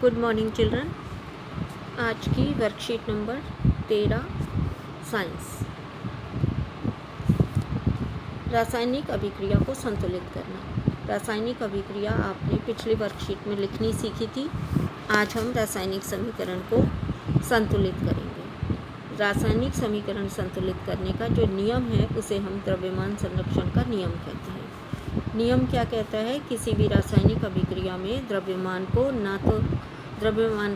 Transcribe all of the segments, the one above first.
Good morning children. आज की worksheet number 13 science. रासायनिक अभिक्रिया को संतुलित करना। रासायनिक अभिक्रिया आपने पिछली वर्कशीट में लिखनी सीखी थी। आज हम रासायनिक समीकरण को संतुलित करेंगे। रासायनिक समीकरण संतुलित करने का जो नियम है उसे हम द्रव्यमान संरक्षण का नियम कहते हैं। नियम क्या कहता है? किसी भी रासायनिक अभिक्रिया में द्रव्यमान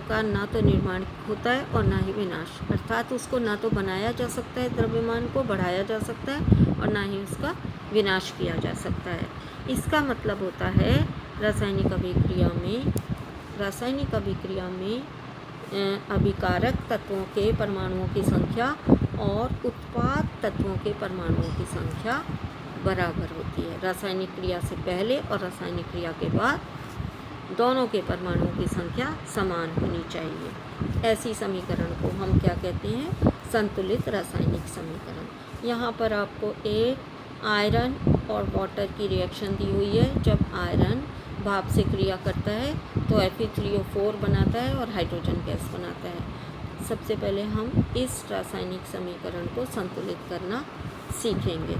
का ना तो निर्माण होता है और ना ही विनाश, अर्थात उसको ना तो बनाया जा सकता है, द्रव्यमान को बढ़ाया जा सकता है और ना ही उसका विनाश किया जा सकता है। इसका मतलब होता है रासायनिक अभिक्रिया में अभिकारक तत्वों के परमाणुओं की संख्या और उत्पाद तत्वों के परमाणुओं की संख्या बराबर होती है। रासायनिक क्रिया से पहले और रासायनिक क्रिया के बाद दोनों के परमाणुओं की संख्या समान होनी चाहिए। ऐसी समीकरण को हम क्या कहते हैं? संतुलित रासायनिक समीकरण। यहाँ पर आपको एक आयरन और वाटर की रिएक्शन दी हुई है। जब आयरन भाप से क्रिया करता है तो Fe3O4 बनाता है और हाइड्रोजन गैस बनाता है। सबसे पहले हम इस रासायनिक समीकरण को संतुलित करना सीखेंगे।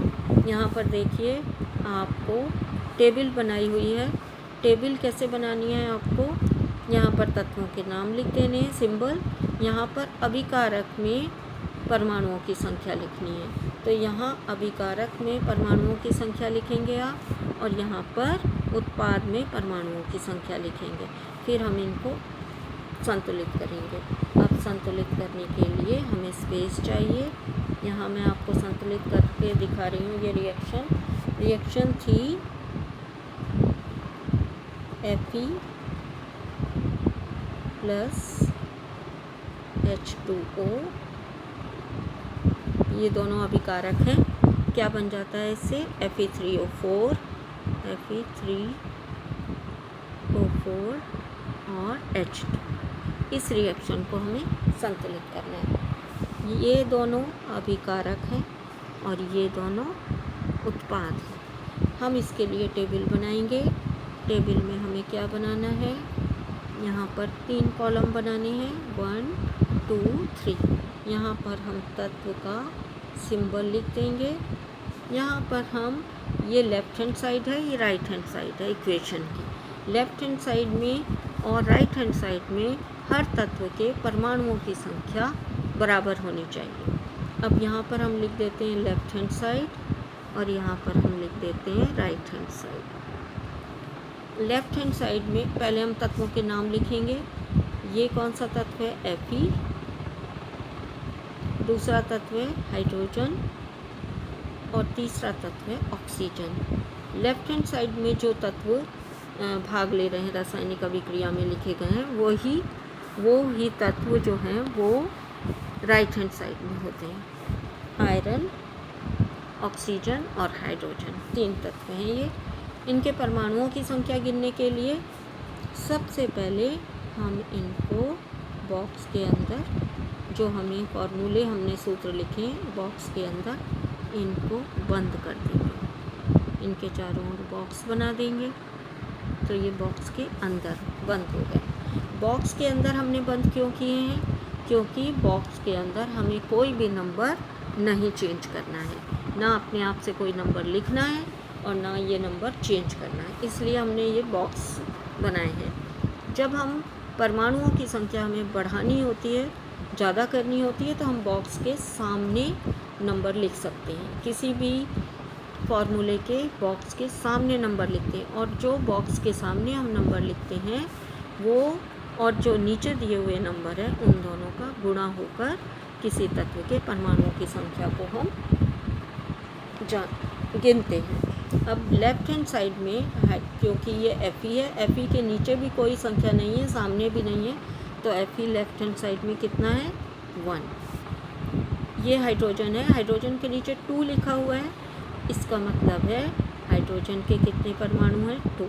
यहाँ पर देखिए, आपको टेबल बनाई हुई है। टेबल कैसे बनानी है? आपको यहाँ पर तत्वों के नाम लिख देने हैं, सिंबल। यहाँ पर अभिकारक में परमाणुओं की संख्या लिखनी है, तो यहाँ अभिकारक में परमाणुओं की संख्या लिखेंगे आप, और यहाँ पर उत्पाद में परमाणुओं की संख्या लिखेंगे। फिर हम इनको संतुलित करेंगे। अब संतुलित करने के लिए हमें स्पेस चाहिए। यहाँ मैं आपको संतुलित करके दिखा रही हूँ। ये रिएक्शन थी Fe प्लस H2O। ये दोनों अभिकारक हैं। क्या बन जाता है इससे? Fe3O4 और H2। इस रिएक्शन को हमें संतुलित करना है। ये दोनों अभिकारक हैं और ये दोनों उत्पाद हैं। हम इसके लिए टेबल बनाएंगे। टेबल में हमें क्या बनाना है? यहाँ पर 3 कॉलम बनाने हैं, 1 2 3। यहाँ पर हम तत्व का सिंबल लिख देंगे। यहाँ पर हम, ये लेफ्ट हैंड साइड है, ये राइट हैंड साइड है इक्वेशन की। लेफ्ट हैंड साइड में और राइट हैंड साइड में हर तत्व के परमाणुओं की संख्या बराबर होनी चाहिए। अब यहाँ पर हम लिख देते हैं लेफ्ट हैंड साइड और यहाँ पर हम लिख देते हैं right hand side. Left hand side में पहले हम तत्वों के नाम लिखेंगे। ये कौन सा तत्व है? Fe। दूसरा तत्व है हाइड्रोजन और तीसरा तत्व है ऑक्सीजन। लेफ्ट हैंड साइड में जो तत्व भाग ले रहे हैं रासायनिक अभिक्रिया में लिखे गए हैं, वो ही तत्व जो हैं वो राइट हैंड साइड में होते हैं। आयरन, ऑक्सीजन और हाइड्रोजन, 3 तत्व हैं ये। इनके परमाणुओं की संख्या गिनने के लिए सबसे पहले हम इनको बॉक्स के अंदर, जो हमें फॉर्मूले हमने सूत्र लिखे हैं, बॉक्स के अंदर इनको बंद कर देंगे। इनके चारों ओर बॉक्स बना देंगे तो ये बॉक्स के अंदर बंद हो गए। बॉक्स के अंदर हमने बंद क्यों किए हैं? क्योंकि बॉक्स के अंदर हमें कोई भी नंबर नहीं चेंज करना है, ना अपने आप से कोई नंबर लिखना है और ना ये नंबर चेंज करना है, इसलिए हमने ये बॉक्स बनाए हैं। जब हम परमाणुओं की संख्या हमें बढ़ानी होती है, ज़्यादा करनी होती है, तो हम बॉक्स के सामने नंबर लिख सकते हैं। किसी भी फॉर्मूले के बॉक्स के सामने नंबर लिखते हैं, और जो बॉक्स के सामने हम नंबर लिखते हैं वो और जो नीचे दिए हुए नंबर है, उन दोनों का गुणा होकर किसी तत्व के परमाणुओं की संख्या को हम गिनते हैं। अब लेफ्ट हैंड साइड में क्योंकि ये Fe है, Fe के नीचे भी कोई संख्या नहीं है, सामने भी नहीं है, तो Fe लेफ्ट हैंड साइड में कितना है? 1। ये हाइड्रोजन है, हाइड्रोजन के नीचे 2 लिखा हुआ है। इसका मतलब है हाइड्रोजन के कितने परमाणु हैं? 2।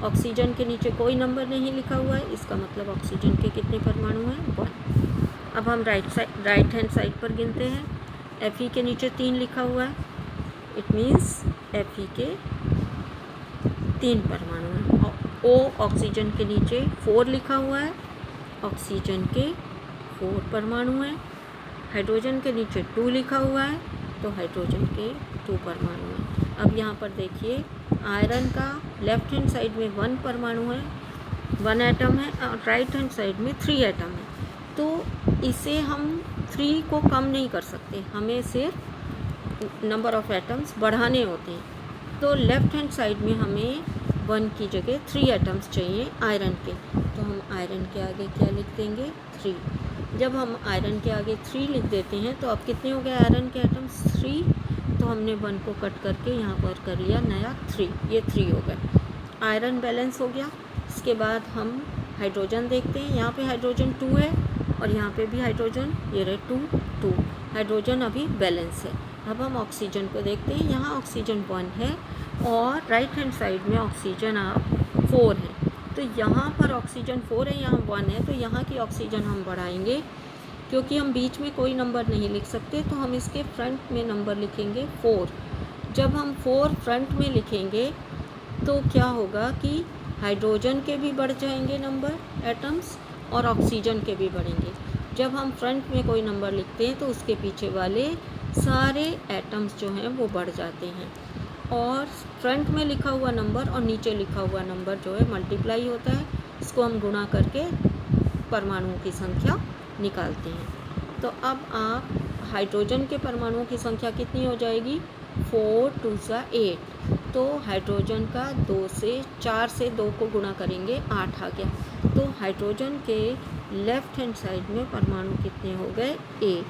ऑक्सीजन के नीचे कोई नंबर नहीं लिखा हुआ है, इसका मतलब ऑक्सीजन के कितने परमाणु हैं? 1। अब हम राइट हैंड साइड पर गिनते हैं। Fe के नीचे 3 लिखा हुआ है, इट मीन्स Fe के 3 परमाणु हैं। O ऑक्सीजन के नीचे 4 लिखा हुआ है, ऑक्सीजन के 4 परमाणु हैं। हाइड्रोजन के नीचे 2 लिखा हुआ है, तो हाइड्रोजन के 2 परमाणु हैं। अब यहाँ पर देखिए आयरन का लेफ्ट हैंड साइड में 1 परमाणु है, 1 एटम है, और राइट हैंड साइड में 3 एटम है। तो इसे हम 3 को कम नहीं कर सकते, हमें सिर्फ नंबर ऑफ एटम्स बढ़ाने होते हैं। तो लेफ्ट हैंड साइड में हमें 1 की जगह 3 एटम्स चाहिए आयरन के, तो हम आयरन के आगे क्या लिख देंगे 3। जब हम आयरन के आगे 3 लिख देते हैं तो अब कितने हो गए आयरन के एटम्स 3, तो हमने 1 को कट करके यहाँ पर कर लिया नया 3, ये 3 हो गए। आयरन बैलेंस हो गया। इसके बाद हम हाइड्रोजन देखते हैं, यहाँ पे हाइड्रोजन 2 है और यहाँ पे भी हाइड्रोजन, ये रहे 2 2, हाइड्रोजन अभी बैलेंस है। अब हम ऑक्सीजन को देखते हैं, यहाँ ऑक्सीजन 1 है और राइट हैंड साइड में ऑक्सीजन आप 4 है। तो यहाँ पर ऑक्सीजन 4 है, यहाँ 1 है, तो यहाँ की ऑक्सीजन हम बढ़ाएंगे। क्योंकि हम बीच में कोई नंबर नहीं लिख सकते, तो हम इसके फ्रंट में नंबर लिखेंगे 4। जब हम 4 फ्रंट में लिखेंगे तो क्या होगा कि हाइड्रोजन के भी बढ़ जाएंगे नंबर एटम्स और ऑक्सीजन के भी बढ़ेंगे। जब हम फ्रंट में कोई नंबर लिखते हैं तो उसके पीछे वाले सारे एटम्स जो हैं वो बढ़ जाते हैं, और फ्रंट में लिखा हुआ नंबर और नीचे लिखा हुआ नंबर जो है मल्टीप्लाई होता है। इसको हम गुणा करके परमाणुओं की संख्या निकालते हैं। तो अब आप हाइड्रोजन के परमाणुओं की संख्या कितनी हो जाएगी 4 2 8। तो हाइड्रोजन का 4 से 2 को गुणा करेंगे 8 आ गया। तो हाइड्रोजन के लेफ्ट हैंड साइड में परमाणु कितने हो गए 8।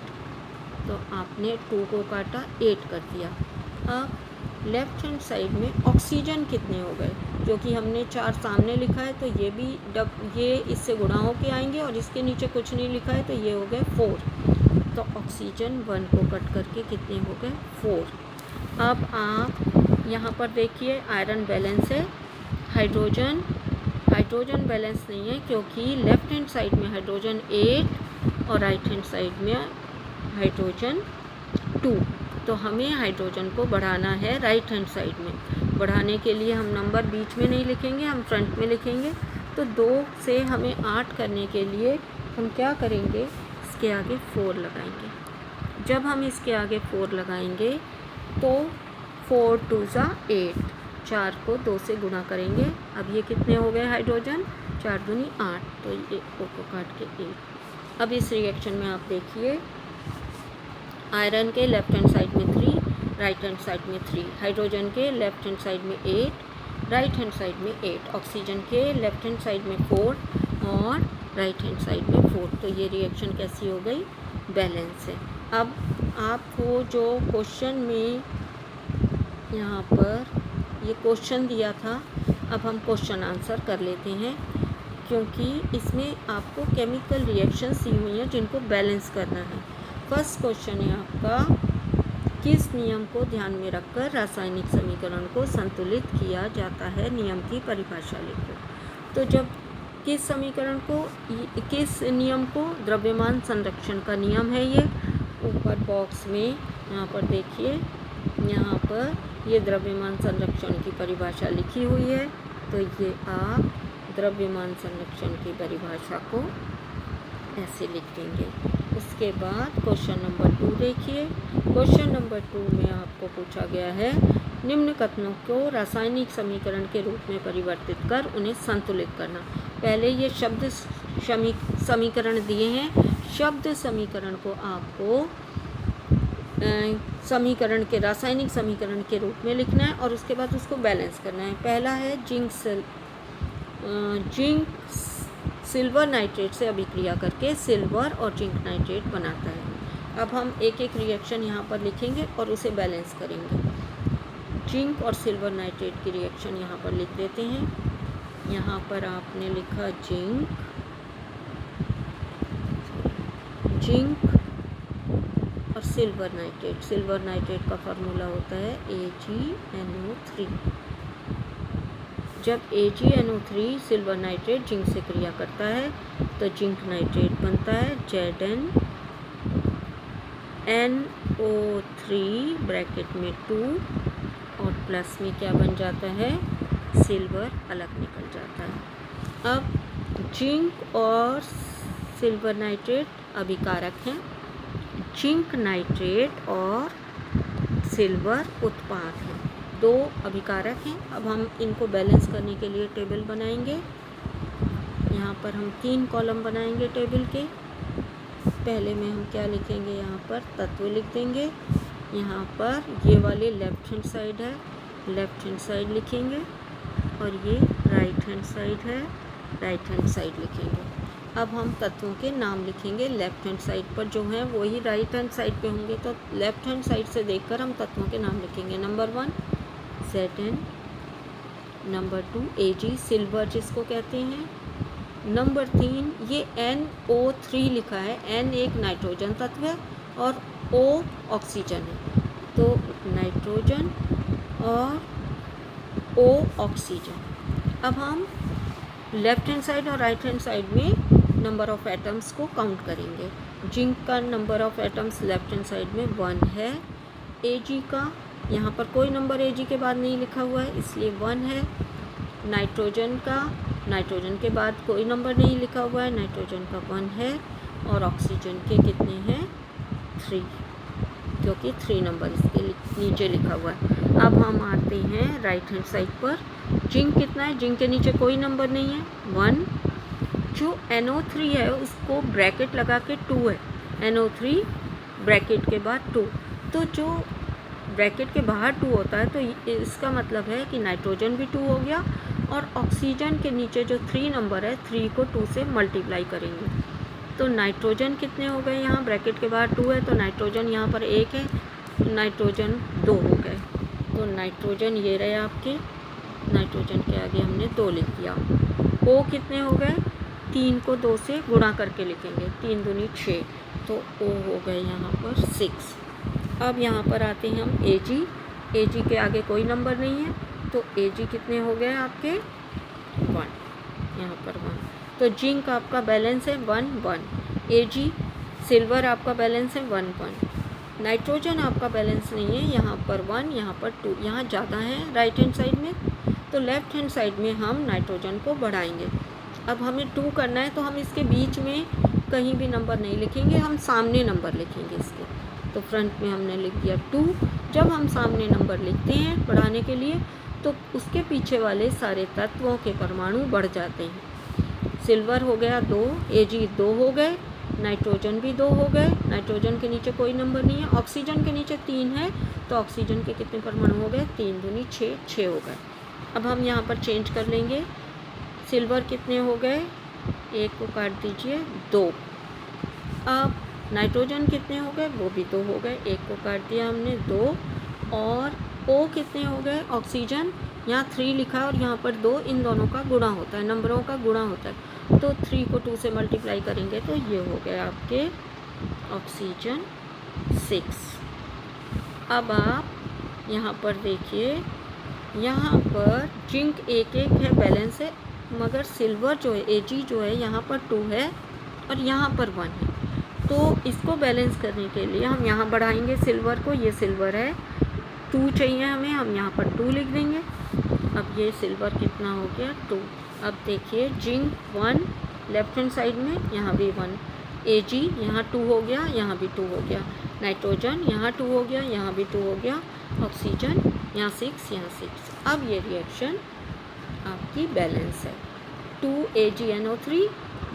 तो आपने 2 को काटा 8 कर दिया। अब लेफ्ट हैंड साइड में ऑक्सीजन कितने हो गए, क्योंकि हमने 4 सामने लिखा है तो ये भी ये इससे गुणा होके आएंगे, और इसके नीचे कुछ नहीं लिखा है तो ये हो गए 4। तो ऑक्सीजन 1 को कट करके कितने हो गए 4। अब आप यहाँ पर देखिए आयरन बैलेंस है, हाइड्रोजन बैलेंस नहीं है, क्योंकि लेफ्ट हैंड साइड में हाइड्रोजन 8 और राइट हैंड साइड में हाइड्रोजन 2। तो हमें हाइड्रोजन को बढ़ाना है राइट हैंड साइड में। बढ़ाने के लिए हम नंबर बीच में नहीं लिखेंगे, हम फ्रंट में लिखेंगे। तो 2 से हमें 8 करने के लिए हम क्या करेंगे, इसके आगे 4 लगाएंगे। जब हम इसके आगे 4 लगाएंगे तो 4 2 8, 4 को 2 से गुणा करेंगे। अब ये कितने हो गए हाइड्रोजन 4 दूनी 8, तो ये 4 को काट के 8। अब इस रिएक्शन में आप देखिए आयरन के लेफ्ट हैंड साइड में 3, राइट हैंड साइड में 3, हाइड्रोजन के लेफ्ट हैंड साइड में 8, राइट हैंड साइड में 8, ऑक्सीजन के लेफ्ट हैंड साइड में 4 और राइट हैंड साइड में 4। तो ये रिएक्शन कैसी हो गई, बैलेंस है। अब आपको जो क्वेश्चन में यहाँ पर ये क्वेश्चन दिया था, अब हम क्वेश्चन आंसर कर लेते हैं, क्योंकि इसमें आपको केमिकल रिएक्शंस दी हुई हैं जिनको बैलेंस करना है। फर्स्ट क्वेश्चन है आपका, किस नियम को ध्यान में रखकर रासायनिक समीकरण को संतुलित किया जाता है, नियम की परिभाषा लिखो। तो जब किस समीकरण को, किस नियम को, द्रव्यमान संरक्षण का नियम है ये। ऊपर बॉक्स में यहाँ पर देखिए, यहाँ पर ये द्रव्यमान संरक्षण की परिभाषा लिखी हुई है। तो ये आप द्रव्यमान संरक्षण की परिभाषा को ऐसे लिख देंगे। उसके बाद क्वेश्चन नंबर 2 देखिए। क्वेश्चन नंबर 2 में आपको पूछा गया है, निम्न कथनों को रासायनिक समीकरण के रूप में परिवर्तित कर उन्हें संतुलित करना। पहले ये शब्द समीकरण दिए हैं, शब्द समीकरण को आपको समीकरण के रासायनिक समीकरण के रूप में लिखना है और उसके बाद उसको बैलेंस करना है। पहला है जिंक सिल्वर नाइट्रेट से अभिक्रिया करके सिल्वर और जिंक नाइट्रेट बनाता है। अब हम एक एक रिएक्शन यहाँ पर लिखेंगे और उसे बैलेंस करेंगे। जिंक और सिल्वर नाइट्रेट की रिएक्शन यहाँ पर लिख देते हैं। यहाँ पर आपने लिखा जिंक और सिल्वर नाइट्रेट का फार्मूला होता है AgNO3। जब AgNO3 सिल्वर नाइट्रेट जिंक से क्रिया करता है तो जिंक नाइट्रेट बनता है ZnNO3 ब्रैकेट में 2 और प्लस में क्या बन जाता है, सिल्वर अलग निकल जाता जाता है। अब जिंक और सिल्वर नाइट्रेट अभिकारक हैं, जिंक नाइट्रेट और सिल्वर उत्पाद हैं, दो अभिकारक हैं। अब हम इनको बैलेंस करने के लिए टेबल बनाएंगे। यहाँ पर हम 3 कॉलम बनाएंगे टेबल के। पहले में हम क्या लिखेंगे, यहाँ पर तत्व लिख देंगे। यहाँ पर ये वाले लेफ्ट हैंड साइड है, लेफ्ट हैंड साइड लिखेंगे, और ये राइट हैंड साइड है, राइट हैंड साइड लिखेंगे। अब हम तत्वों के नाम लिखेंगे। लेफ्ट हैंड साइड पर जो है वही राइट हैंड साइड पे होंगे, तो लेफ्ट हैंड साइड से देखकर हम तत्वों के नाम लिखेंगे। Number 1 Zn, number 2 Ag silver जिसको कहते हैं, नंबर 3 ये NO3 लिखा है। N एक नाइट्रोजन तत्व है और O ऑक्सीजन है, तो नाइट्रोजन और O ऑक्सीजन। अब हम लेफ्ट हैंड साइड और राइट हैंड साइड में नंबर ऑफ़ एटम्स को काउंट करेंगे। जिंक का number of atoms left hand side में 1 है। Ag का यहाँ पर कोई नंबर Ag के बाद नहीं लिखा हुआ है, इसलिए 1 है। नाइट्रोजन का नाइट्रोजन के बाद कोई नंबर नहीं लिखा हुआ है, नाइट्रोजन का 1 है। और ऑक्सीजन के कितने हैं, 3, क्योंकि 3 नंबर इसके नीचे लिखा हुआ है। अब हम आते हैं राइट हैंड साइड पर। जिंक कितना है, जिंक के नीचे कोई नंबर नहीं है, 1। जो NO3 है उसको ब्रैकेट लगा के 2 है, NO3 ब्रैकेट के बाद 2, तो जो ब्रैकेट के बाहर 2 होता है तो इसका मतलब है कि नाइट्रोजन भी 2 हो गया। और ऑक्सीजन के नीचे जो 3 नंबर है, 3 को 2 से मल्टीप्लाई करेंगे, तो नाइट्रोजन कितने हो गए, यहाँ ब्रैकेट के बाहर 2 है, तो नाइट्रोजन यहाँ पर 1 है, नाइट्रोजन 2 हो गए। तो नाइट्रोजन ये रहे आपके, नाइट्रोजन के आगे हमने 2 लिख दिया। O कितने हो गए, 3 को 2 से गुणा करके लिखेंगे, 3 दूनी 6, तो O हो गए यहाँ पर 6। अब यहाँ पर आते हैं हम Ag। Ag के आगे कोई नंबर नहीं है, तो Ag कितने हो गए आपके, 1, यहाँ पर 1। तो जिंक आपका बैलेंस है 1 1, Ag सिल्वर आपका बैलेंस है 1 1, नाइट्रोजन आपका बैलेंस नहीं है, यहाँ पर 1, यहाँ पर 2, यहाँ ज़्यादा है राइट हैंड साइड में, तो लेफ़्ट हैंड साइड में हम नाइट्रोजन को बढ़ाएंगे। अब हमें 2 करना है, तो हम इसके बीच में कहीं भी नंबर नहीं लिखेंगे, हम सामने नंबर लिखेंगे इसके। तो फ्रंट में हमने लिख दिया 2। जब हम सामने नंबर लिखते हैं बढ़ाने के लिए, तो उसके पीछे वाले सारे तत्वों के परमाणु बढ़ जाते हैं। सिल्वर हो गया 2, Ag 2 हो गए, नाइट्रोजन भी 2 हो गए, नाइट्रोजन के नीचे कोई नंबर नहीं है, ऑक्सीजन के नीचे 3 है, तो ऑक्सीजन के कितने परमाणु हो गए, 3 दूनी 6, 6 हो गए। अब हम यहाँ पर चेंज कर लेंगे। सिल्वर कितने हो गए, 1 को काट दीजिए, 2। अब नाइट्रोजन कितने हो गए, वो भी 2 हो गए, 1 को काट दिया हमने, 2। और O कितने हो गए, ऑक्सीजन यहाँ 3 लिखा है और यहाँ पर 2, इन दोनों का गुणा होता है, नंबरों का गुणा होता है, तो 3 को 2 से मल्टीप्लाई करेंगे, तो ये हो गए आपके ऑक्सीजन 6। अब आप यहाँ पर देखिए, यहाँ पर जिंक 1 1 है, बैलेंस है, मगर सिल्वर जो है Ag जो है यहाँ पर 2 है और यहाँ पर 1 है, तो इसको बैलेंस करने के लिए हम यहाँ बढ़ाएंगे सिल्वर को। ये सिल्वर है, 2 चाहिए हमें, हम यहाँ पर 2 लिख देंगे। अब ये सिल्वर कितना हो गया, 2। अब देखिए जिंक 1 लेफ्ट हैंड साइड में, यहाँ भी 1, Ag यहाँ 2 हो गया, यहाँ भी 2 हो गया, नाइट्रोजन यहाँ 2 हो गया, यहाँ भी 2 हो गया, ऑक्सीजन यहाँ 6, यहाँ 6। अब ये रिएक्शन आपकी बैलेंस है, 2 AgNO3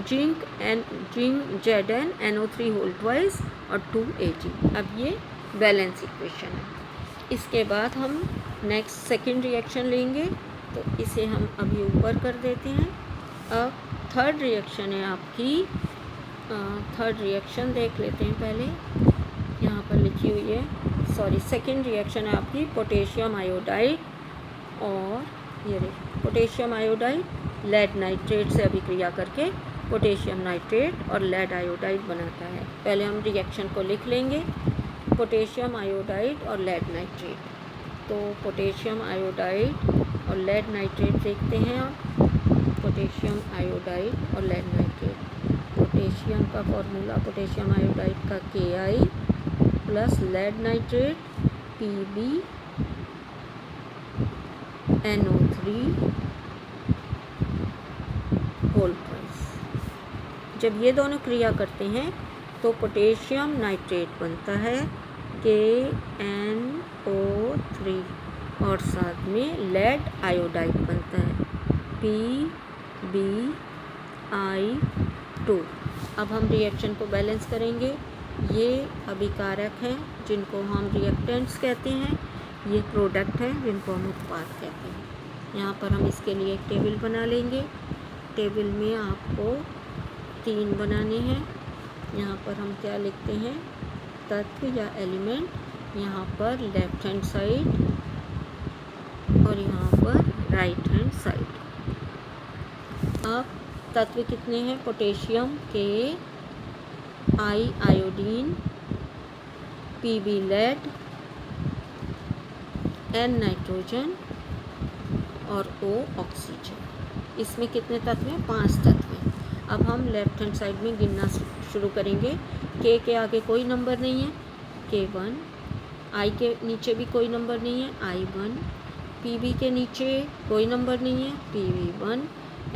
zinc Zn NO3 whole twice और 2 Ag। अब ये बैलेंस इक्वेशन है। इसके बाद हम नेक्स्ट सेकंड रिएक्शन लेंगे, तो इसे हम अभी ऊपर कर देते हैं। अब थर्ड रिएक्शन है आपकी, थर्ड रिएक्शन देख लेते हैं पहले, यहाँ पर लिखी हुई है, सॉरी सेकंड रिएक्शन है आपकी पोटेशियम आयोडाइड, और ये पोटेशियम आयोडाइड लेड नाइट्रेट से अभिक्रिया करके पोटेशियम नाइट्रेट और लेड आयोडाइड बनाता है। पहले हम रिएक्शन को लिख लेंगे, पोटेशियम आयोडाइड और लेड नाइट्रेट। तो पोटेशियम आयोडाइड और लेड नाइट्रेट देखते हैं आप, पोटेशियम आयोडाइड और लेड नाइट्रेट। पोटेशियम का फॉर्मूला पोटेशियम आयोडाइड का Ki plus lead nitrate PbNO3 जब ये दोनों क्रिया करते हैं तो पोटेशियम नाइट्रेट बनता है KNO3 और साथ में लेड आयोडाइड बनता है PbI2। अब हम रिएक्शन को बैलेंस करेंगे। ये अभिकारक हैं जिनको हम रिएक्टेंट्स कहते हैं, ये प्रोडक्ट हैं जिनको हम उत्पाद कहते हैं। यहाँ पर हम इसके लिए एक टेबल बना लेंगे। टेबल में आपको 3 बनाने हैं। यहाँ पर हम क्या लिखते हैं, तत्व या एलिमेंट, यहाँ पर लेफ्ट हैंड साइड और यहाँ पर राइट हैंड साइड। अब तत्व कितने हैं, potassium K, I iodine, Pb lead, N nitrogen और O ऑक्सीजन। इसमें कितने तत्व हैं, 5 तत्व हैं। अब हम लेफ्ट हैंड साइड में गिनना शुरू करेंगे। K के आगे कोई नंबर नहीं है, K1, I के नीचे भी कोई नंबर नहीं है, I1, Pb के नीचे कोई नंबर नहीं है, Pb1,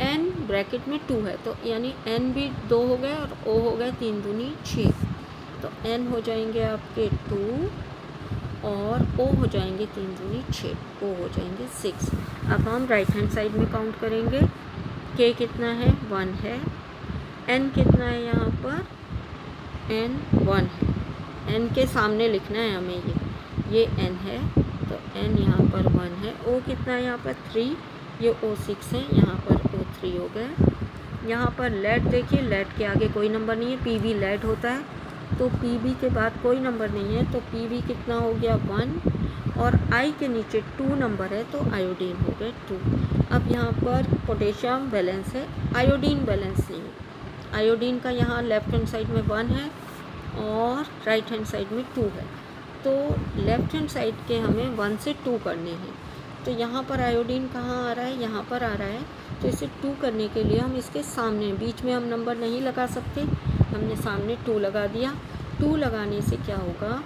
N ब्रैकेट में 2 है, तो यानी N भी 2 हो गए और O हो गए 3 दूनी 6, तो N हो जाएंगे आपके 2 और O हो जाएंगे 3 दूनी 6, O हो जाएंगे 6। अब हम राइट हैंड साइड में काउंट करेंगे। K कितना है, 1 है। N कितना है, यहाँ पर N 1 है। N के सामने लिखना है हमें, ये N है तो N यहाँ पर 1 है। O कितना है यहाँ पर 3, ये O6 है, यहाँ पर O3 हो गए। यहाँ पर लेड देखिए, लेड के आगे कोई नंबर नहीं है, Pb लेड होता है, तो Pb के बाद कोई नंबर नहीं है, तो Pb कितना हो गया 1 और I के नीचे 2 नंबर है, तो आयोडीन हो गए 2। अब यहाँ पर पोटेशियम बैलेंस है, आयोडीन बैलेंस नहीं है। आयोडीन का यहाँ लेफ्ट हैंड साइड में 1 है और राइट हैंड साइड में 2 है, तो लेफ्ट हैंड साइड के हमें 1 से 2 करने हैं। तो यहाँ पर आयोडीन कहाँ आ रहा है, यहाँ पर आ रहा है, तो इसे 2 करने के लिए हम इसके सामने, बीच में हम नंबर नहीं लगा सकते, हमने सामने 2 लगा दिया। 2 लगाने से क्या होगा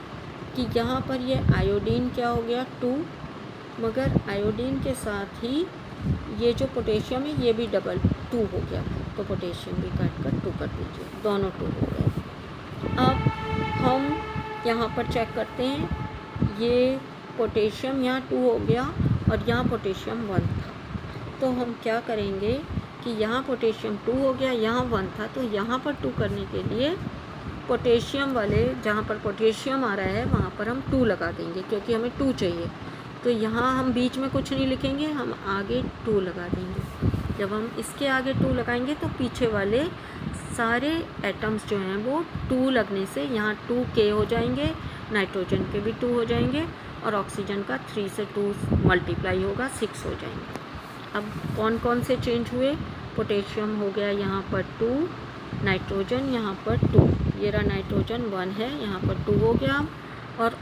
कि यहाँ पर ये आयोडीन क्या हो गया 2, मगर आयोडीन के साथ ही ये जो पोटेशियम है ये भी डबल 2 हो गया, तो पोटेशियम भी काट कर 2 कर दीजिए, दोनों 2 हो गए। अब हम यहाँ पर चेक करते हैं, ये पोटेशियम यहाँ 2 हो गया और यहाँ पोटेशियम 1 था, तो हम क्या करेंगे कि यहाँ पोटेशियम 2 हो गया, यहाँ 1 था, तो यहाँ पर 2 करने के लिए पोटेशियम वाले जहाँ पर पोटेशियम आ रहा है वहाँ पर हम 2 लगा देंगे, क्योंकि हमें 2 चाहिए। तो यहाँ हम बीच में कुछ नहीं लिखेंगे, हम आगे 2 लगा देंगे। जब हम इसके आगे 2 लगाएंगे तो पीछे वाले सारे एटम्स जो हैं वो 2 लगने से यहाँ 2K हो जाएंगे, नाइट्रोजन के भी 2 हो जाएंगे और ऑक्सीजन का 3 से 2 मल्टीप्लाई होगा 6 हो जाएंगे। अब कौन कौन से चेंज हुए, पोटेशियम हो गया यहाँ पर 2, नाइट्रोजन यहाँ पर 2, ये रहा नाइट्रोजन 1 है, यहाँ पर 2 हो गया, और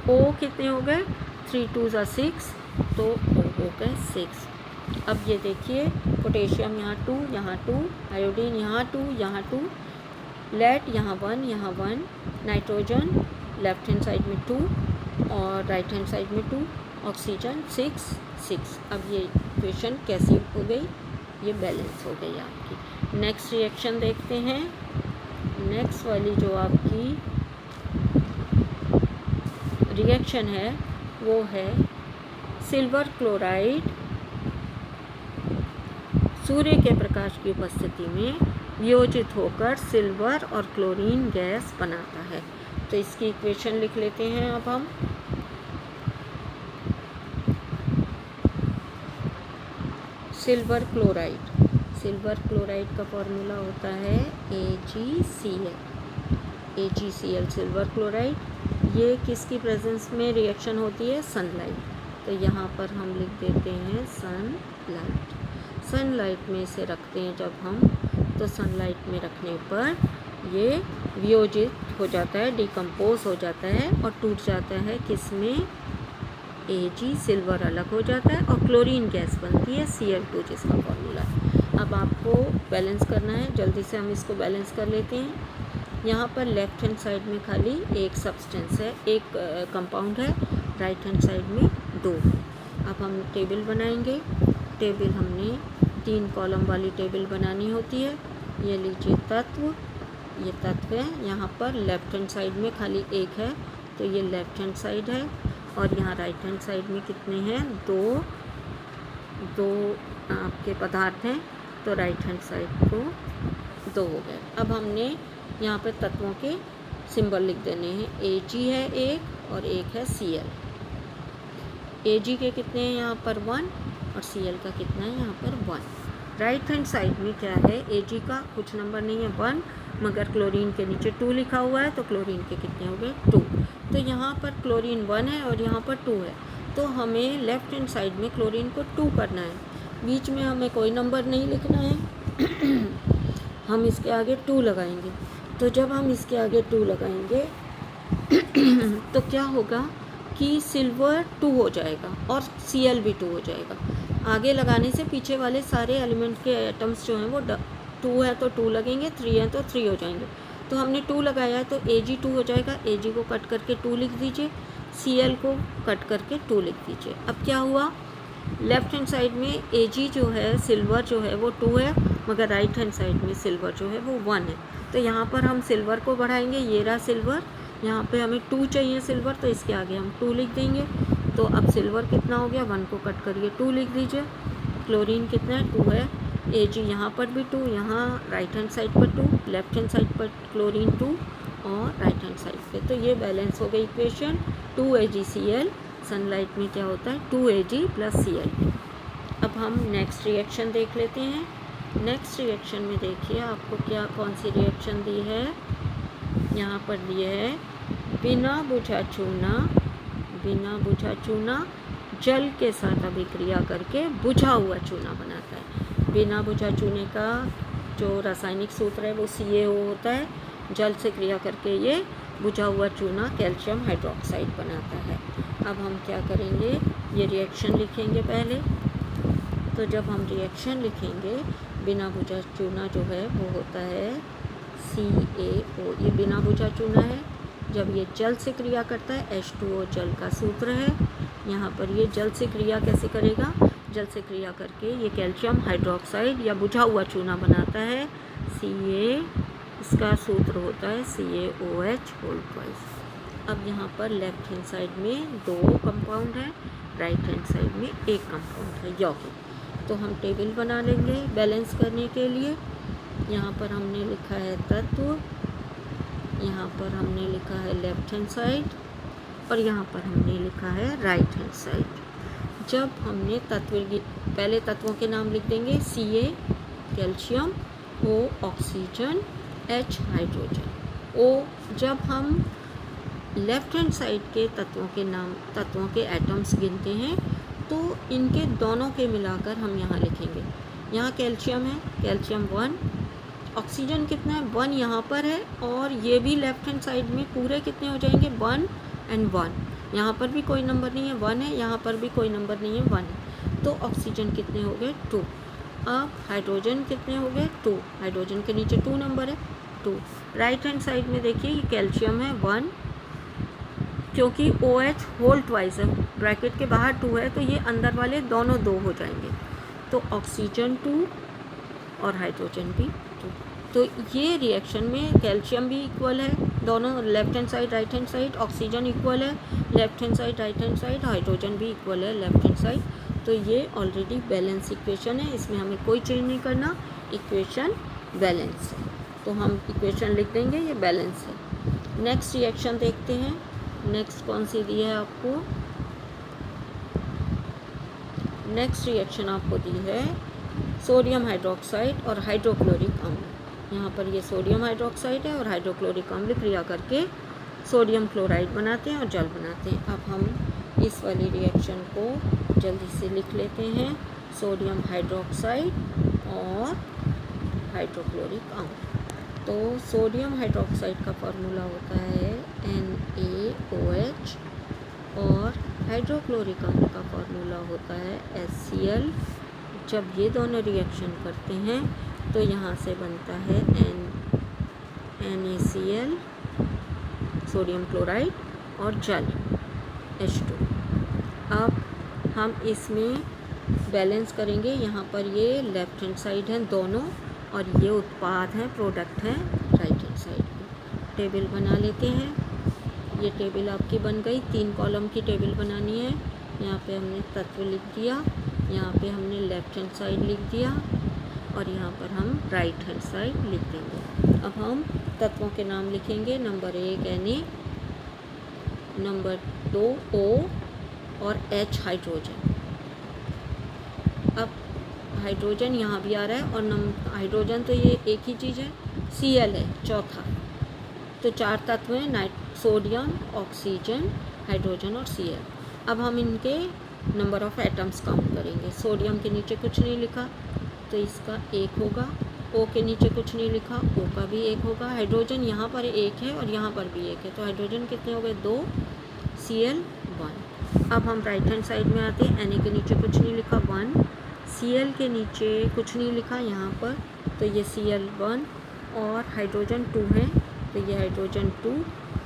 O कितने हो गए 3 2 6, तो O हो गए 6। अब ये देखिए पोटेशियम यहाँ 2, यहाँ 2, आयोडीन यहाँ 2, यहाँ 2, लेड यहाँ 1, यहाँ 1, नाइट्रोजन लेफ्ट हैंड साइड में 2 और राइट हैंड साइड में 2, ऑक्सीजन 6 6। अब ये इक्वेशन कैसी हो गई, ये बैलेंस हो गई आपकी। नेक्स्ट रिएक्शन देखते हैं। नेक्स्ट वाली जो आपकी रिएक्शन है वो है सिल्वर क्लोराइड सूर्य के प्रकाश की उपस्थिति में वियोजित होकर सिल्वर और क्लोरीन गैस बनाता है। तो इसकी इक्वेशन लिख लेते हैं अब हम। सिल्वर क्लोराइड का फॉर्मूला होता है AgCl सिल्वर क्लोराइड। ये किसकी प्रेजेंस में रिएक्शन होती है, सनलाइट। तो यहाँ पर हम लिख देते हैं सनलाइट में से रखते हैं जब हम, तो सनलाइट में रखने पर ये वियोजित हो जाता है, डिकम्पोज हो जाता है और टूट जाता है किसमें, Ag सिल्वर अलग हो जाता है और क्लोरीन गैस बनती है Cl2 जिसका फॉर्मूला है। अब आपको बैलेंस करना है, जल्दी से हम इसको बैलेंस कर लेते हैं। यहाँ पर लेफ्ट हैंड साइड में खाली एक सब्सटेंस है, एक कंपाउंड है, राइट हैंड साइड में 2 है। अब हम टेबल बनाएंगे। टेबल हमने 3 कॉलम वाली टेबल बनानी होती है। ये लीजिए तत्व, ये तत्व है। यहाँ पर लेफ्ट हैंड साइड में खाली एक है, तो ये लेफ्ट हैंड साइड है। और यहाँ राइट हैंड साइड में कितने हैं? दो आपके पदार्थ हैं, तो राइट हैंड साइड को 2 हो गए। अब हमने यहाँ पे तत्वों के सिंबल लिख देने हैं। Ag है एक और एक है Cl। Ag के कितने हैं यहाँ पर? 1, और Cl का कितना है यहाँ पर? 1। राइट हैंड साइड में क्या है? Ag का कुछ नंबर नहीं है 1, मगर क्लोरीन के नीचे 2 लिखा हुआ है, तो क्लोरीन के कितने हो गए? 2। तो यहाँ पर क्लोरीन 1 है और यहाँ पर 2 है, तो हमें लेफ्ट हैंड साइड में क्लोरीन को 2 करना है। बीच में हमें कोई नंबर नहीं लिखना है हम इसके आगे 2 लगाएंगे। तो जब हम इसके आगे 2 लगाएंगे तो क्या होगा कि सिल्वर 2 हो जाएगा और Cl भी 2 हो जाएगा। आगे लगाने से पीछे वाले सारे एलिमेंट के एटम्स जो हैं वो 2 है तो 2 लगेंगे, 3 है तो 3 हो जाएंगे। तो हमने 2 लगाया है तो Ag 2 हो जाएगा। Ag को कट करके 2 लिख दीजिए, Cl को कट करके 2 लिख दीजिए। अब क्या हुआ? लेफ्ट हैंड साइड में Ag जो है, सिल्वर जो है वो 2 है, मगर राइट हैंड साइड में सिल्वर जो है वो 1 है। तो यहाँ पर हम सिल्वर को बढ़ाएंगे, ये रहा सिल्वर। यहाँ पे हमें 2 चाहिए सिल्वर, तो इसके आगे हम 2 लिख देंगे। तो अब सिल्वर कितना हो गया? 1 को कट करिए 2 लिख दीजिए। क्लोरीन कितना है? 2 है। Ag यहाँ पर भी 2, यहाँ राइट हैंड साइड पर 2, लेफ्ट हैंड साइड पर क्लोरीन 2 और राइट हैंड साइड पे। तो ये बैलेंस हो गई इक्वेशन 2AgCl। सनलाइट में क्या होता है? 2Ag + Cl। अब हम नेक्स्ट रिएक्शन देख लेते हैं। नेक्स्ट रिएक्शन में देखिए आपको क्या कौन सी रिएक्शन दी है। यहाँ पर दिए है बिना बुझा चूना जल के साथ अभिक्रिया करके बुझा हुआ चूना बनाता है। बिना बुझा चूने का जो रासायनिक सूत्र है वो CaO होता है। जल से क्रिया करके ये बुझा हुआ चूना कैल्शियम हाइड्रोक्साइड बनाता है। अब हम क्या करेंगे? ये रिएक्शन लिखेंगे पहले। तो जब हम रिएक्शन लिखेंगे, बिना बुझा चूना जो है वो होता है CaO। ये बिना बुझा चूना है। जब ये जल से क्रिया करता है, H2O जल का सूत्र है। यहाँ पर ये जल से क्रिया कैसे करेगा? जल से क्रिया करके ये कैल्शियम हाइड्रोक्साइड या बुझा हुआ चूना बनाता है। Ca, इसका सूत्र होता है CaOH2। अब यहाँ पर लेफ्ट हैंड साइड में 2 कंपाउंड है, राइट हैंड साइड में 1 कंपाउंड है यौगिक। तो हम टेबल बना लेंगे बैलेंस करने के लिए। यहाँ पर हमने लिखा है तत्व, यहाँ पर हमने लिखा है लेफ्ट हैंड साइड, और यहाँ पर हमने लिखा है राइट हैंड साइड। जब हमने पहले तत्वों के नाम लिख देंगे। Ca calcium, O oxygen, H hydrogen. O जब हम लेफ्ट हैंड साइड के तत्वों के एटम्स गिनते हैं तो इनके दोनों के मिलाकर हम यहाँ लिखेंगे। यहाँ कैल्शियम है, कैल्शियम 1। ऑक्सीजन कितना है? 1 यहाँ पर है, और ये भी लेफ्ट हैंड साइड में पूरे कितने हो जाएंगे? 1 और 1। यहाँ पर भी कोई नंबर नहीं है, 1 है। यहाँ पर भी कोई नंबर नहीं है, 1 है। तो ऑक्सीजन कितने हो गए? 2। अब हाइड्रोजन कितने हो गए? 2। हाइड्रोजन के नीचे 2 नंबर है, 2। राइट हैंड साइड में देखिए ये कैल्शियम है 1, क्योंकि OH होल ट्वाइस है, ब्रैकेट के बाहर 2 है, तो ये अंदर वाले दोनों 2 हो जाएंगे। तो ऑक्सीजन 2 और हाइड्रोजन भी 2। तो ये रिएक्शन में कैल्शियम भी इक्वल है, दोनों left hand side right hand side. Oxygen equal है left hand side right hand side. Hydrogen भी इक्वल है लेफ्ट हैंड साइड। तो ये ऑलरेडी बैलेंस इक्वेशन है, इसमें हमें कोई चेंज नहीं करना, इक्वेशन बैलेंस है। तो हम इक्वेशन लिख देंगे, ये बैलेंस है। नेक्स्ट रिएक्शन देखते हैं। नेक्स्ट कौन सी दी है आपको? नेक्स्ट रिएक्शन आपको दी है सोडियम हाइड्रोक्साइड और हाइड्रोक्लोरिक अम्ल। यहाँ पर ये सोडियम हाइड्रोक्साइड है और हाइड्रोक्लोरिक अम्ल क्रिया करके सोडियम क्लोराइड बनाते हैं और जल बनाते हैं। अब हम इस वाली रिएक्शन को जल्दी से लिख लेते हैं। सोडियम हाइड्रोक्साइड और हाइड्रोक्लोरिक अम्ल। तो सोडियम हाइड्रोक्साइड का फार्मूला होता है NaOH, और हाइड्रोक्लोरिक अम्ल का फार्मूला होता है HCl। जब ये दोनों रिएक्शन करते हैं तो यहाँ से बनता है NaCl, सोडियम क्लोराइड और जल H2। अब हम इसमें बैलेंस करेंगे। यहाँ पर ये लेफ्ट हैंड साइड हैं दोनों, और ये उत्पाद हैं, प्रोडक्ट हैं राइट हैंड साइड पे। टेबल बना लेते हैं। ये टेबल आपकी बन गई, 3 कॉलम की टेबल बनानी है। यहाँ पे हमने तत्व लिख दिया, यहाँ पे हमने लेफ़्ट हैंड साइड लिख दिया और यहाँ पर हम राइट हैंड साइड लिख देंगे। अब हम तत्वों के नाम लिखेंगे। नंबर 1 Na, नंबर 2 O और H हाइड्रोजन। अब हाइड्रोजन यहाँ भी आ रहा है और हाइड्रोजन तो ये एक ही चीज़ है, Cl है चौथा। तो 4 तत्व हैं, सोडियम, ऑक्सीजन, हाइड्रोजन और Cl। अब हम इनके नंबर ऑफ़ एटम्स काउंट करेंगे। सोडियम के नीचे कुछ नहीं लिखा तो इसका 1 होगा। O के नीचे कुछ नहीं लिखा, O का भी 1 होगा। हाइड्रोजन यहाँ पर 1 है और यहाँ पर भी 1 है, तो हाइड्रोजन कितने हो गए 2, Cl 1। अब हम राइट हैंड साइड में आते हैं। Na के नीचे कुछ नहीं लिखा 1, Cl के नीचे कुछ नहीं लिखा यहाँ पर, तो ये Cl 1 और हाइड्रोजन 2 है तो ये हाइड्रोजन 2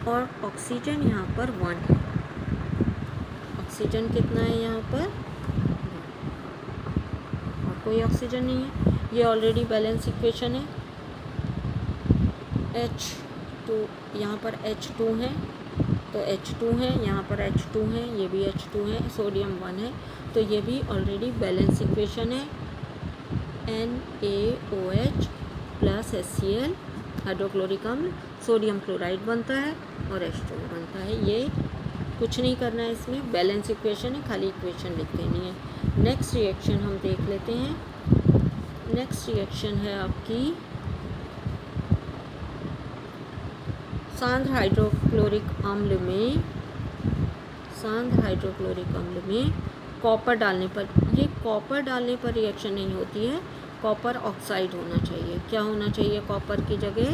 और ऑक्सीजन यहाँ पर 1 है। ऑक्सीजन कितना है यहाँ पर 1 और कोई ऑक्सीजन नहीं है। ये ऑलरेडी बैलेंस इक्वेशन है। H2 यहाँ पर H2 है तो H2 है, यहाँ पर H2 है, ये भी H2 है, सोडियम 1 है तो ये भी ऑलरेडी बैलेंस इक्वेशन है। NaOH प्लस HCl हाइड्रोक्लोरिक अम्ल, सोडियम क्लोराइड बनता है और H2 बनता है। ये कुछ नहीं करना है, इसमें बैलेंस इक्वेशन है, खाली इक्वेशन लिख देनी है। नेक्स्ट रिएक्शन हम देख लेते हैं। नेक्स्ट रिएक्शन है आपकी सांद्र हाइड्रोक्लोरिक अम्ल में कॉपर डालने पर, ये कॉपर डालने पर रिएक्शन नहीं होती है, कॉपर ऑक्साइड होना चाहिए। क्या होना चाहिए कॉपर की जगह?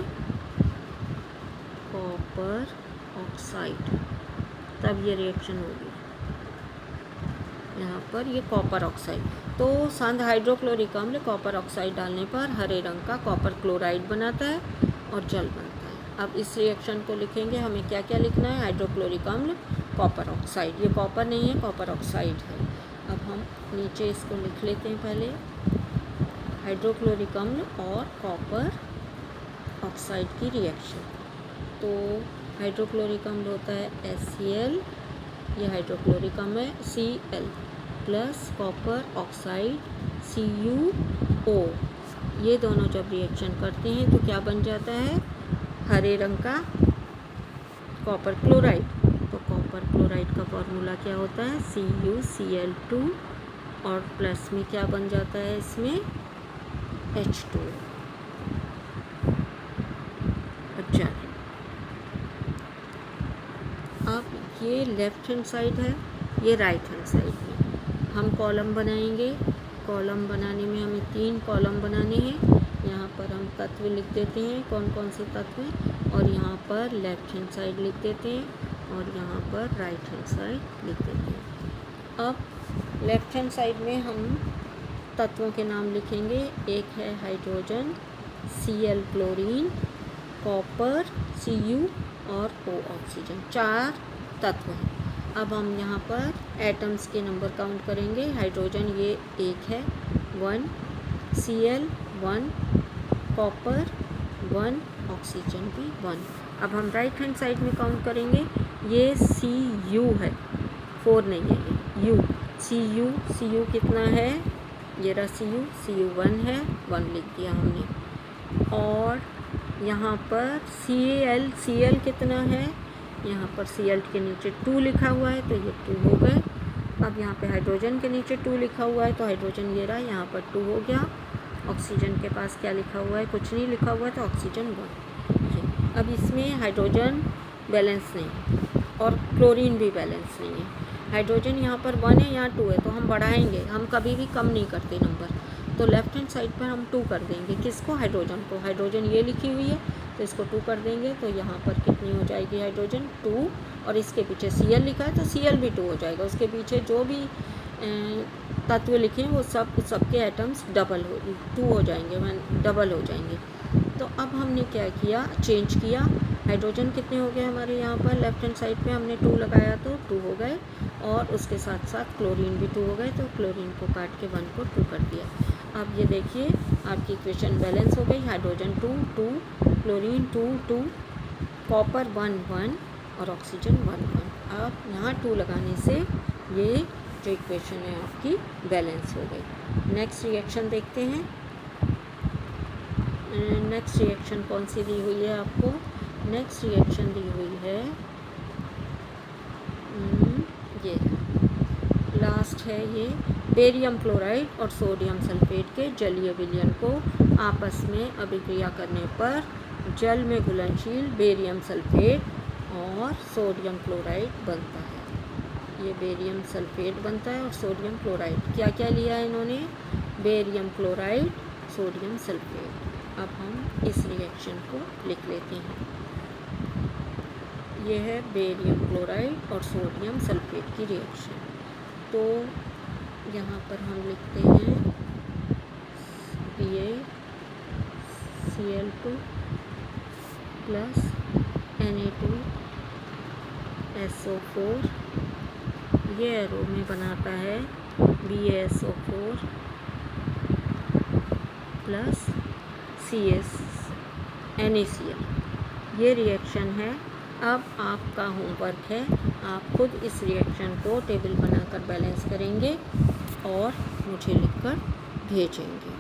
कॉपर ऑक्साइड, तब ये रिएक्शन होगी। यहाँ पर ये कॉपर ऑक्साइड, तो सांद्र हाइड्रोक्लोरिक अम्ल कॉपर ऑक्साइड डालने पर हरे रंग का कॉपर क्लोराइड बनाता है और जल बनता है। अब इस रिएक्शन को लिखेंगे, हमें क्या क्या लिखना है? हाइड्रोक्लोरिक अम्ल कॉपर ऑक्साइड, ये कॉपर नहीं है, कॉपर ऑक्साइड है। अब हम नीचे इसको लिख लेते हैं पहले, हाइड्रोक्लोरिक अम्ल और कॉपर ऑक्साइड की रिएक्शन। तो हाइड्रोक्लोरिक अम्ल होता है HCl, ये हाइड्रोक्लोरिक अम्ल है Cl plus copper oxide CuO। ये दोनों जब रिएक्शन करते हैं तो क्या बन जाता है? हरे रंग का कॉपर क्लोराइड। तो कॉपर क्लोराइड का फॉर्मूला क्या होता है? CuCl2 और प्लस में क्या बन जाता है इसमें? H2। अच्छा, अब ये लेफ़्ट हैंड साइड है, ये राइट हैंड साइड है। हम कॉलम बनाएंगे। कॉलम बनाने में हमें 3 कॉलम बनाने हैं। यहाँ पर हम तत्व लिख देते हैं, कौन कौन से तत्व हैं, और यहाँ पर लेफ़्ट हैंड साइड लिख देते हैं और यहाँ पर राइट हैंड साइड लिख देते हैं। अब लेफ़्ट हैंड साइड में हम तत्वों के नाम लिखेंगे। एक है hydrogen, Cl chlorine, copper Cu और O ऑक्सीजन, 4 तत्व हैं। अब हम यहाँ पर एटम्स के नंबर काउंट करेंगे। हाइड्रोजन ये 1 है, 1, Cl 1, कॉपर 1, ऑक्सीजन भी 1। अब हम राइट हैंड साइड में काउंट करेंगे। ये Cu है, 4 नहीं है ये U। Cu कितना है? ये रहा Cu 1 है, 1 लिख दिया हमने। और यहाँ पर Cl कितना है? यहाँ पर Cl के नीचे 2 लिखा हुआ है तो ये 2 हो गए। अब यहाँ पे हाइड्रोजन के नीचे 2 लिखा हुआ है तो हाइड्रोजन ये रहा, यहाँ पर 2 हो गया। ऑक्सीजन के पास क्या लिखा हुआ है? कुछ नहीं लिखा हुआ है तो ऑक्सीजन 1। अब इसमें हाइड्रोजन बैलेंस नहीं और क्लोरीन भी बैलेंस नहीं है। हाइड्रोजन यहाँ पर 1 है, यहाँ 2 है, तो हम बढ़ाएंगे, हम कभी भी कम नहीं करते नंबर। तो लेफ़्ट हैंड साइड पर हम 2 कर देंगे। किसको? हाइड्रोजन को। हाइड्रोजन ये लिखी हुई है तो इसको 2 कर देंगे, तो यहाँ पर कितनी हो जाएगी हाइड्रोजन? 2। और इसके पीछे Cl लिखा है तो Cl भी 2 हो जाएगा। उसके पीछे जो भी तत्व लिखे हैं वो सबके एटम्स 2 हो जाएंगे, डबल हो जाएंगे। तो अब हमने क्या किया? चेंज किया। हाइड्रोजन कितने हो गए हमारे? यहाँ पर लेफ़्ट हैंड साइड पे हमने 2 लगाया तो 2 हो गए और उसके साथ साथ क्लोरीन भी 2 हो गए, तो क्लोरीन को काट के 1 को 2 कर दिया। अब ये देखिए आपकी इक्वेशन बैलेंस हो गई। हाइड्रोजन 2 2, क्लोरीन 2 2, कॉपर 1 1 और ऑक्सीजन 1 1। अब यहाँ 2 लगाने से ये जो इक्वेशन है आपकी बैलेंस हो गई। नेक्स्ट रिएक्शन देखते हैं। नेक्स्ट रिएक्शन कौन सी दी हुई है आपको? नेक्स्ट रिएक्शन दी हुई है ये लास्ट है, ये बेरियम क्लोराइड और सोडियम सल्फेट के जलीय विलयन को आपस में अभिक्रिया करने पर जल में घुलनशील बेरियम सल्फेट और सोडियम क्लोराइड बनता है। ये बेरियम सल्फेट बनता है और सोडियम क्लोराइड। क्या क्या लिया है इन्होंने? Barium chloride, sodium sulphate. अब हम इस रिएक्शन को लिख लेते हैं। ये है बेरियम क्लोराइड और सोडियम सल्फेट की रिएक्शन। तो यहाँ पर हम लिखते हैं BaCl2 प्लस Na2SO4, ये एरो में बनाता है BaSO4 प्लस NaCl। ये रिएक्शन है। अब आपका होमवर्क है, आप खुद इस रिएक्शन को टेबल बनाकर बैलेंस करेंगे और मुझे लिखकर भेजेंगे।